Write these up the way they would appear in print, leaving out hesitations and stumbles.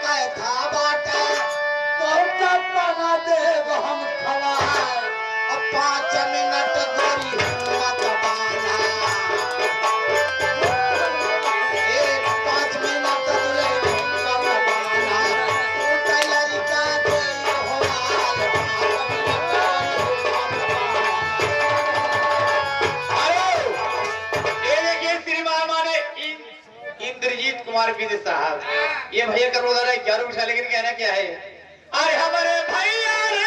कह था बाटे बहुत बना दे हम खवाए और 5 मिनट गोरी हिम्मत बाना 5 मिनट दूरे हिम्मत बाना तू तैयारी का दे हो हाल 5 मिनट इंद्रजीत कुमार बिंद साहब, ये भैया का रोजा है 11 रुपया, लेकिन कहना क्या है? अरे हमारे भैया रे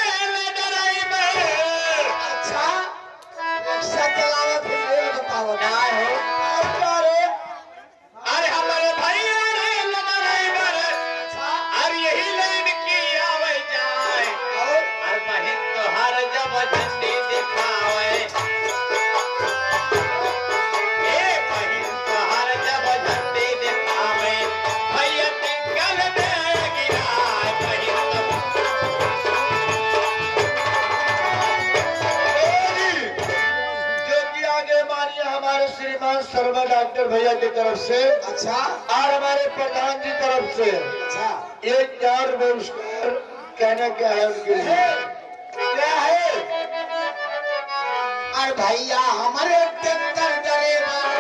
ड्राइवर, अच्छा रिक्शा चलावा फिर ये बताओ ना हो अरे हमारे भैया रे ड्राइवर, अरे यही लाइन की आवे जाए और बहन तो हर जब झंडी दिखावे श्रीमान शर्मा डॉक्टर भैया की तरफ से अच्छा और हमारे प्रधान जी तरफ से अच्छा एक 4 पुरस्कार कहना क्या है उनके लिए? क्या है अरे भैया हमारे ट्रैक्टर ड्राइवर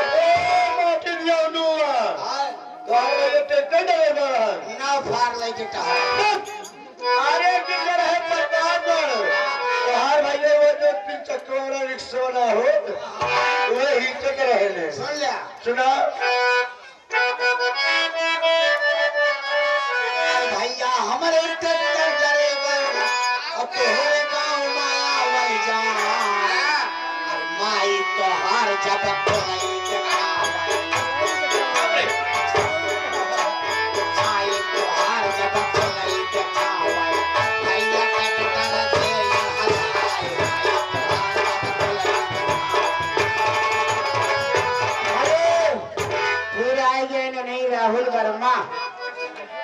ना फार ले जटा अरे किधर है प्रधान हर भैया वो जो 3 चक्कर वाला रिक्शा ना हो वो ही तक रहे सुन लिया सुना भैया हमारे ट्रैक्टर ड्राइवर अकेले गाँव माया वही जा और माई तो हर जब नहीं राहुल वर्मा